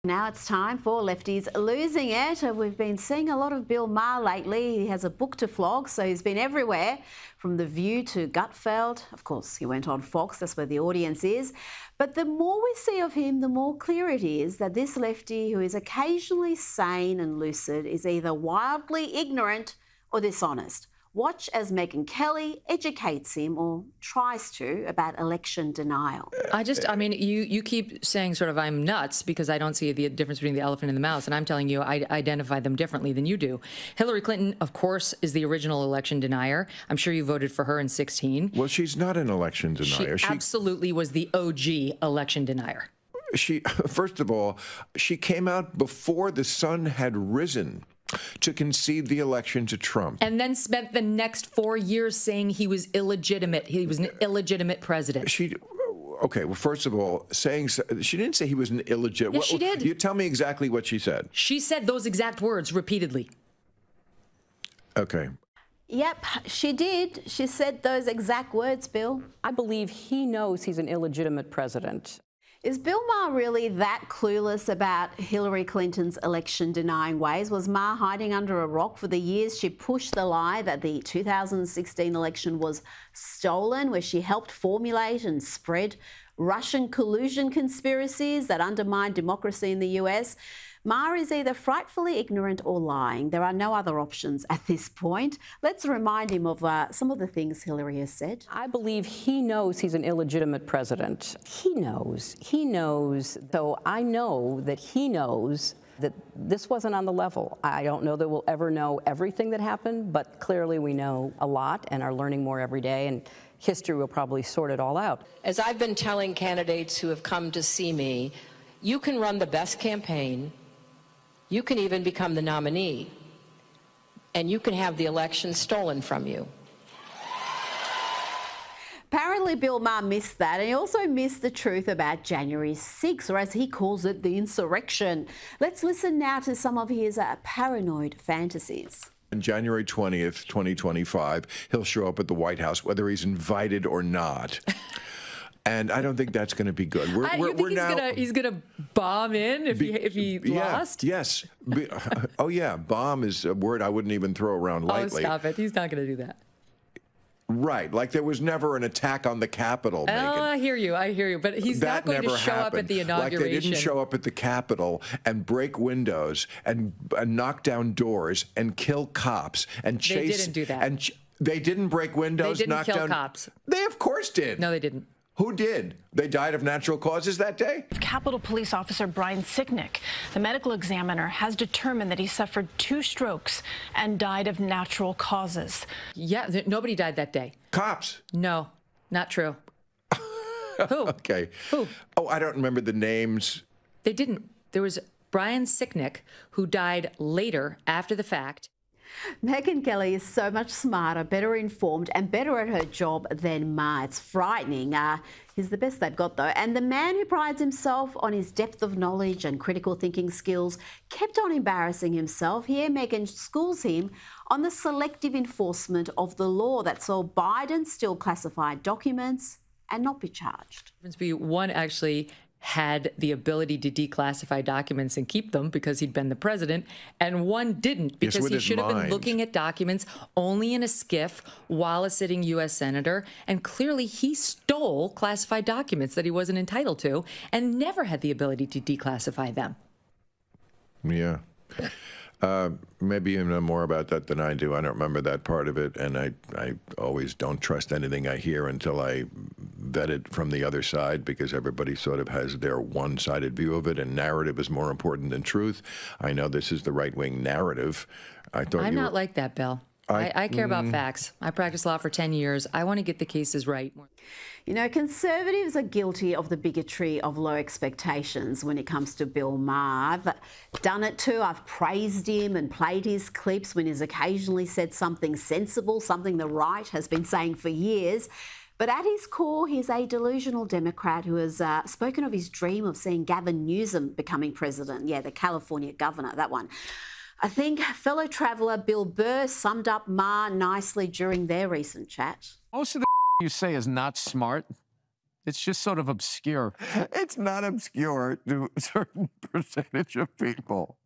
Now it's time for Lefties Losing It. We've been seeing a lot of Bill Maher lately. He has a book to flog, so he's been everywhere, from The View to Gutfeld. Of course, he went on Fox, that's where the audience is. But the more we see of him, the more clear it is that this lefty, who is occasionally sane and lucid, is either wildly ignorant or dishonest. Watch as Megyn Kelly educates him, or tries to, about election denial. I mean, you keep saying sort of I'm nuts because I don't see the difference between the elephant and the mouse, and I'm telling you I identify them differently than you do. Hillary Clinton, of course, is the original election denier. I'm sure you voted for her in 2016. Well, she's not an election denier. She absolutely was the OG election denier. First of all, she came out before the sun had risen to concede the election to Trump. And then spent the next 4 years saying he was illegitimate. He was an illegitimate president. Okay, well, first of all, she didn't say he was an illegitimate. Yes, she did. You tell me exactly what she said. She said those exact words repeatedly. Okay. Yep, she did. She said those exact words, Bill. I believe he knows he's an illegitimate president. Is Bill Maher really that clueless about Hillary Clinton's election-denying ways? Was Maher hiding under a rock for the years she pushed the lie that the 2016 election was stolen, where she helped formulate and spread Russian collusion conspiracies that undermined democracy in the US? Maher is either frightfully ignorant or lying. There are no other options at this point. Let's remind him of some of the things Hillary has said. I believe he knows he's an illegitimate president. He knows. So I know that he knows that this wasn't on the level. I don't know that we'll ever know everything that happened, but clearly we know a lot and are learning more every day, and history will probably sort it all out. As I've been telling candidates who have come to see me, you can run the best campaign. You can even become the nominee, and you can have the election stolen from you. Apparently, Bill Maher missed that, and he also missed the truth about January 6th, or as he calls it, the insurrection. Let's listen now to some of his paranoid fantasies. On January 20th, 2025, he'll show up at the White House, whether he's invited or not. And I don't think that's going to be good. He's gonna bomb in if he lost? Yes. Oh, yeah. Bomb is a word I wouldn't even throw around lightly. Oh, stop it. He's not going to do that. Right. Like there was never an attack on the Capitol, Megyn. Oh, I hear you. But he's not going to show up at the inauguration. Like they didn't show up at the Capitol and break windows and knock down doors and kill cops and chase. They didn't do that. And they didn't break windows, they didn't knock kill down cops. They of course did. No, they didn't. Who did? They died of natural causes that day? Capitol Police Officer Brian Sicknick, the medical examiner, has determined that he suffered 2 strokes and died of natural causes. Yeah, nobody died that day. Cops? No, not true. Who? Okay. Who? Oh, I don't remember the names. They didn't. There was Brian Sicknick, who died later after the fact. Megyn Kelly is so much smarter, better informed and better at her job than Maher. It's frightening. He's the best they've got, though. And the man who prides himself on his depth of knowledge and critical thinking skills kept on embarrassing himself. Here, Megyn schools him on the selective enforcement of the law that saw Biden still classify documents and not be charged. One actually had the ability to declassify documents and keep them because he'd been the president, and one didn't because he should have been looking at documents only in a SCIF while a sitting U.S. senator, and clearly he stole classified documents that he wasn't entitled to and never had the ability to declassify them. Yeah. Maybe you know more about that than I do. I don't remember that part of it, and I always don't trust anything I hear until I vet it from the other side, because everybody sort of has their one-sided view of it, and narrative is more important than truth. I know this is the right-wing narrative. I'm not like that, Bill. I care about facts. I practiced law for 10 years. I want to get the cases right. You know, Conservatives are guilty of the bigotry of low expectations when it comes to Bill Maher. I've done it too. I've praised him and played his clips when he's occasionally said something sensible, something the right has been saying for years. But at his core, he's a delusional Democrat who has spoken of his dream of seeing Gavin Newsom becoming president. Yeah, the California governor, that one. I think fellow traveller Bill Burr summed up Maher nicely during their recent chat. Most of the you say is not smart It's just sort of obscure. It's not obscure to a certain percentage of people.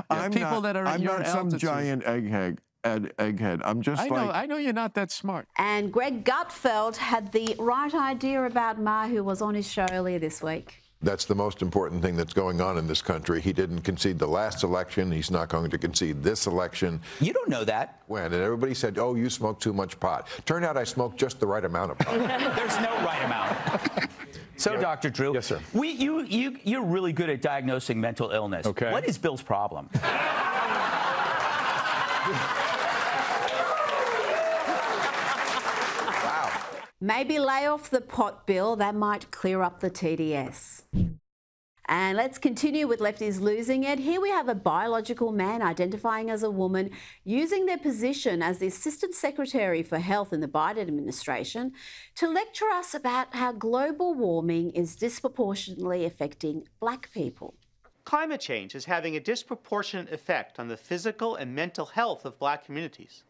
I'm people that are at your not some altitude. giant egghead. I'm just I know you're not that smart. And Greg Gutfeld had the right idea about Ma, who was on his show earlier this week. That's the most important thing that's going on in this country. He didn't concede the last election. He's not going to concede this election. You don't know that. When? And everybody said, oh, you smoke too much pot. Turned out I smoked just the right amount of pot. There's no right amount. So, yeah. Dr. Drew. Yes, sir. You're really good at diagnosing mental illness. Okay. What is Bill's problem? Maybe lay off the pot bill. That might clear up the TDS. And let's continue with Lefties Losing It. Here we have a biological man identifying as a woman using their position as the Assistant Secretary for Health in the Biden administration to lecture us about how global warming is disproportionately affecting black people. Climate change is having a disproportionate effect on the physical and mental health of black communities.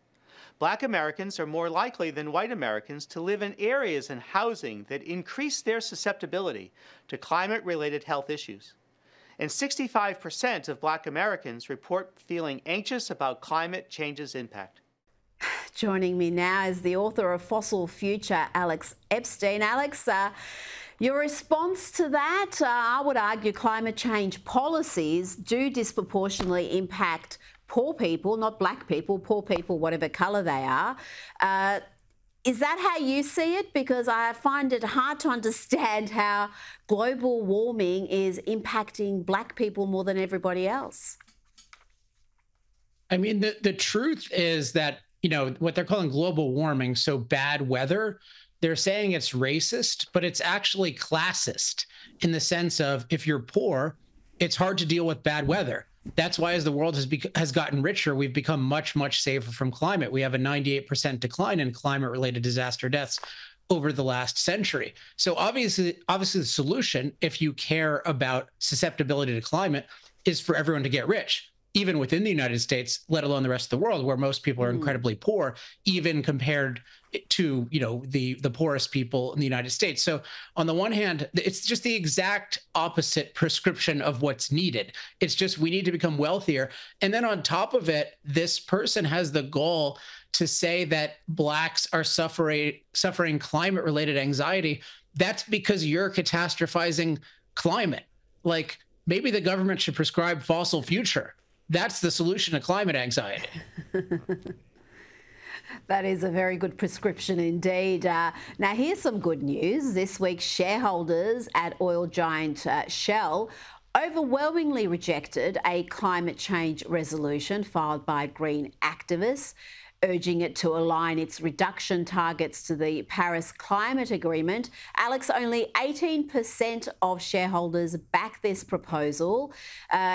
Black Americans are more likely than white Americans to live in areas and housing that increase their susceptibility to climate-related health issues. And 65% of black Americans report feeling anxious about climate change's impact. Joining me now is the author of Fossil Future, Alex Epstein. Alex, your response to that, I would argue climate change policies do disproportionately impact poor people, not black people, poor people, whatever colour they are. Is that how you see it? Because I find it hard to understand how global warming is impacting black people more than everybody else. I mean, the truth is that, you know, what they're calling global warming, so bad weather, they're saying it's racist, but it's actually classist in the sense of if you're poor, it's hard to deal with bad weather. That's why as the world has gotten richer, we've become much, much safer from climate. We have a 98% decline in climate-related disaster deaths over the last century. So obviously the solution, if you care about susceptibility to climate, is for everyone to get rich, even within the United States, let alone the rest of the world, where most people are incredibly poor, even compared to, you know, the poorest people in the United States. So on the one hand, it's just the exact opposite prescription of what's needed. It's just we need to become wealthier. And then on top of it, this person has the goal to say that blacks are suffering climate-related anxiety. That's because you're catastrophizing climate. Like, maybe the government should prescribe fossil future. That's the solution to climate anxiety. That is a very good prescription indeed. Now, here's some good news. This week, shareholders at oil giant Shell overwhelmingly rejected a climate change resolution filed by green activists, urging it to align its reduction targets to the Paris Climate Agreement. Alex, only 18% of shareholders back this proposal.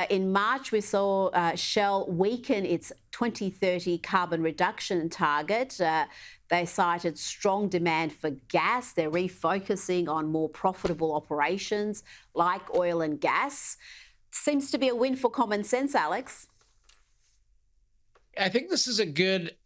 In March, we saw Shell weaken its 2030 carbon reduction target. They cited strong demand for gas. They're refocusing on more profitable operations like oil and gas. Seems to be a win for common sense, Alex. I think this is a good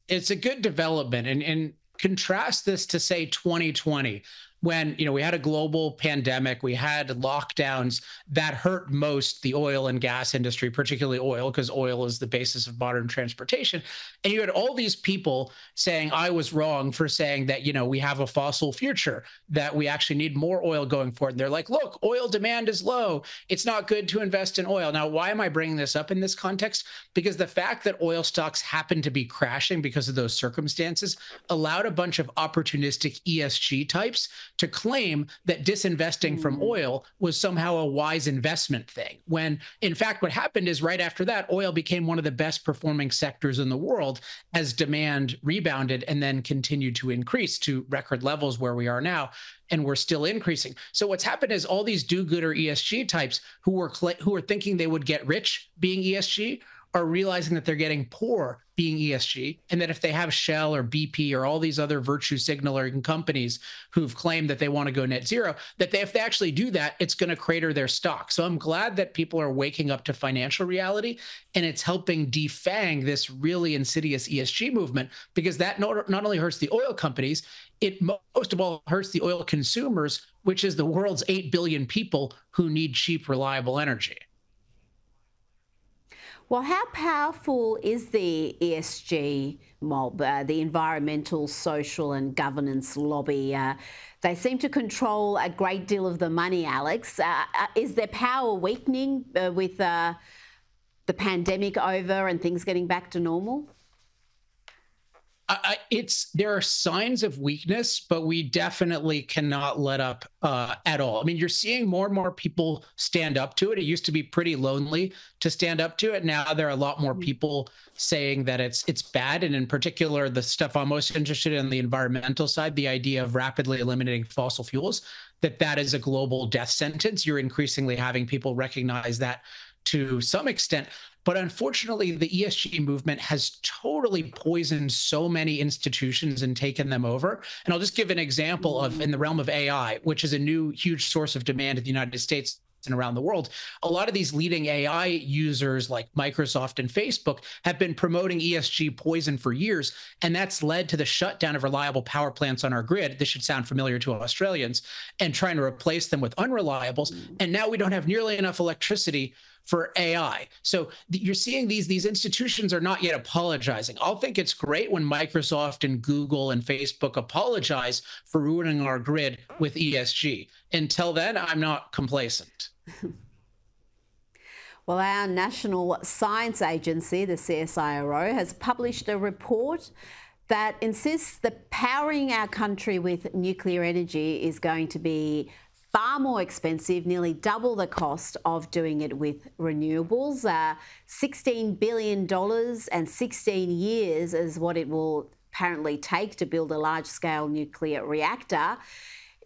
development, and contrast this to, say, 2020, when, you know, we had a global pandemic, we had lockdowns that hurt most the oil and gas industry, particularly oil, because oil is the basis of modern transportation. And you had all these people saying, I was wrong for saying that, you know, we have a fossil future, that we actually need more oil going forward. And they're like, look, oil demand is low. It's not good to invest in oil. Now, why am I bringing this up in this context? Because the fact that oil stocks happen to be crashing because of those circumstances allowed a bunch of opportunistic ESG types to claim that disinvesting from oil was somehow a wise investment thing, when in fact what happened is right after that, oil became one of the best performing sectors in the world as demand rebounded and then continued to increase to record levels where we are now, and we're still increasing. So what's happened is all these do-gooder ESG types who were thinking they would get rich being ESG are realizing that they're getting poor being ESG, and that if they have Shell or BP or all these other virtue signaling companies who've claimed that they want to go net zero, that if they actually do that, it's going to crater their stock. So I'm glad that people are waking up to financial reality, and it's helping defang this really insidious ESG movement, because that not only hurts the oil companies, it most of all hurts the oil consumers, which is the world's 8 billion people who need cheap, reliable energy. Well, how powerful is the ESG mob, the environmental, social and governance lobby? They seem to control a great deal of the money, Alex. Is their power weakening with the pandemic over and things getting back to normal? There are signs of weakness, but we definitely cannot let up at all. I mean, you're seeing more and more people stand up to it. It used to be pretty lonely to stand up to it. Now there are a lot more people saying that it's bad. And in particular, the stuff I'm most interested in, the environmental side, the idea of rapidly eliminating fossil fuels, that is a global death sentence. You're increasingly having people recognize that to some extent. But unfortunately, the ESG movement has totally poisoned so many institutions and taken them over. And I'll just give an example of in the realm of AI, which is a new huge source of demand in the United States and around the world. A lot of these leading AI users like Microsoft and Facebook have been promoting ESG poison for years, and that's led to the shutdown of reliable power plants on our grid. This should sound familiar to Australians, and trying to replace them with unreliables. And now we don't have nearly enough electricity for AI. So you're seeing these institutions are not yet apologizing. I'll think it's great when Microsoft and Google and Facebook apologize for ruining our grid with ESG. Until then, I'm not complacent. Well, our National Science Agency, the CSIRO, has published a report that insists that powering our country with nuclear energy is going to be far more expensive, nearly double the cost of doing it with renewables. $16 billion and 16 years is what it will apparently take to build a large-scale nuclear reactor.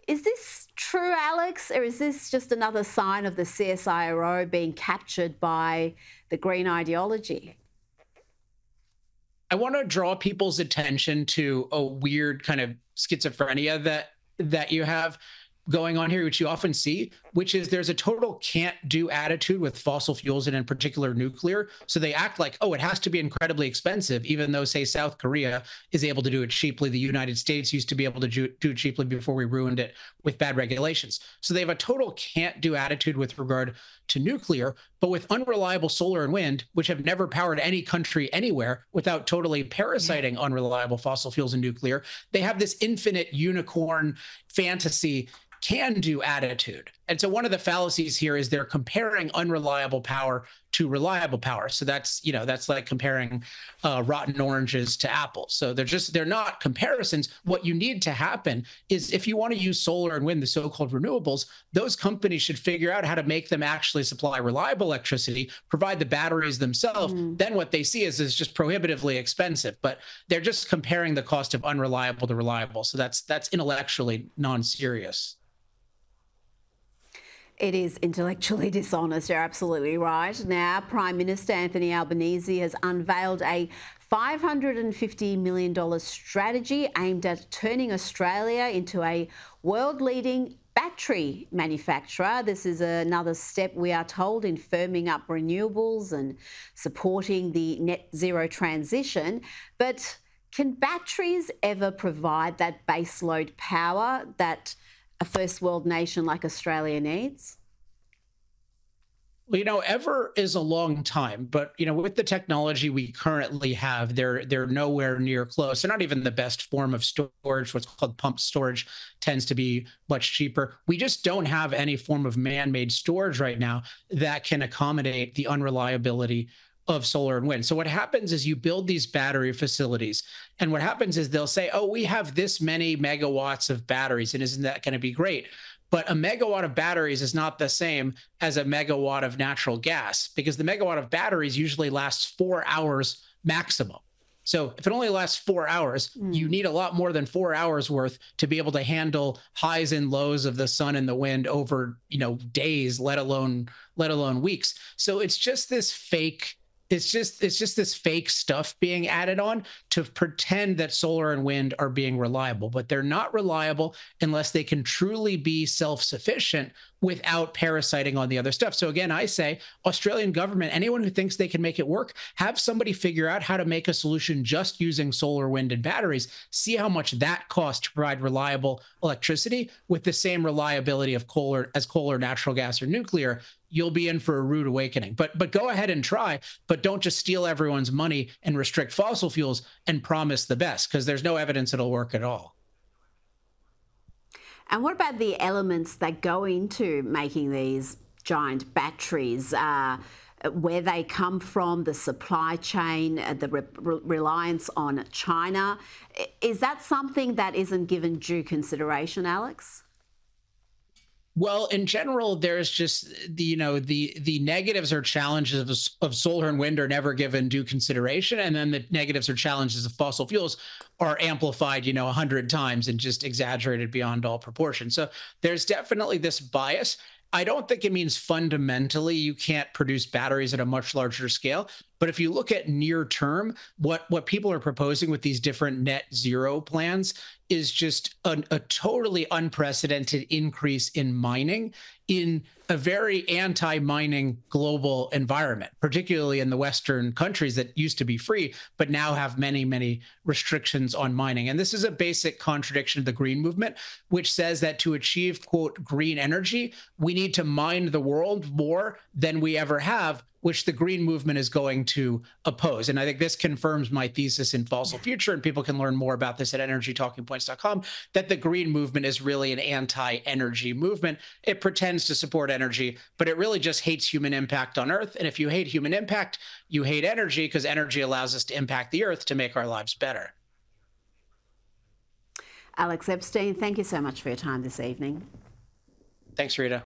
Is this true, Alex, or is this just another sign of the CSIRO being captured by the green ideology? I want to draw people's attention to a weird kind of schizophrenia that you have going on here, which you often see, which is there's a total can't-do attitude with fossil fuels and in particular nuclear. So they act like, oh, it has to be incredibly expensive, even though, say, South Korea is able to do it cheaply. The United States used to be able to do it cheaply before we ruined it with bad regulations. So they have a total can't-do attitude with regard to nuclear, but with unreliable solar and wind, which have never powered any country anywhere without totally parasiting unreliable fossil fuels and nuclear, they have this infinite unicorn fantasy can-do attitude. And so one of the fallacies here is they're comparing unreliable power to reliable power. So that's like comparing rotten oranges to apples. So they're not comparisons. What you need to happen is if you want to use solar and wind, the so-called renewables, those companies should figure out how to make them actually supply reliable electricity, provide the batteries themselves. Then what they see is just prohibitively expensive. But they're just comparing the cost of unreliable to reliable. So that's intellectually non-serious. It is intellectually dishonest, you're absolutely right. Now, Prime Minister Anthony Albanese has unveiled a $550 million strategy aimed at turning Australia into a world-leading battery manufacturer. This is another step, we are told, in firming up renewables and supporting the net zero transition. But can batteries ever provide that baseload power that a first world nation like Australia needs? Well, ever is a long time, but with the technology we currently have, they're nowhere near close. They're not even the best form of storage. What's called pumped storage tends to be much cheaper. We just don't have any form of man-made storage right now that can accommodate the unreliability of solar and wind. So what happens is you build these battery facilities, and what happens is they'll say, oh, we have this many megawatts of batteries, and isn't that going to be great? But a megawatt of batteries is not the same as a megawatt of natural gas, because the megawatt of batteries usually lasts 4 hours maximum. So if it only lasts 4 hours, you need a lot more than 4 hours worth to be able to handle highs and lows of the sun and the wind over, days, let alone weeks. So it's just this fake It's just this fake stuff being added on to pretend that solar and wind are being reliable, but they're not reliable unless they can truly be self-sufficient without parasiting on the other stuff. So again, I say, Australian government, anyone who thinks they can make it work, have somebody figure out how to make a solution just using solar, wind, and batteries. See how much that costs to provide reliable electricity with the same reliability of coal or natural gas or nuclear. You'll be in for a rude awakening. But go ahead and try, but don't just steal everyone's money and restrict fossil fuels and promise the best, because there's no evidence it'll work at all. And what about the elements that go into making these giant batteries? Where they come from, the supply chain, the reliance on China. Is that something that isn't given due consideration, Alex? Well, in general, there's just the negatives or challenges of solar and wind are never given due consideration, and then the negatives or challenges of fossil fuels are amplified 100 times and just exaggerated beyond all proportion. So there's definitely this bias. I don't think it means fundamentally you can't produce batteries at a much larger scale. But if you look at near term, what people are proposing with these different net zero plans is just a totally unprecedented increase in mining in a very anti-mining global environment, particularly in the Western countries that used to be free, but now have many, many restrictions on mining. And this is a basic contradiction of the green movement, which says that to achieve, quote, green energy, we need to mine the world more than we ever have, which the green movement is going to oppose. And I think this confirms my thesis in Fossil Future, and people can learn more about this at energytalkingpoints.com, that the green movement is really an anti-energy movement. It pretends to support energy, but it really just hates human impact on Earth. And if you hate human impact, you hate energy, because energy allows us to impact the Earth to make our lives better. Alex Epstein, thank you so much for your time this evening. Thanks, Rita.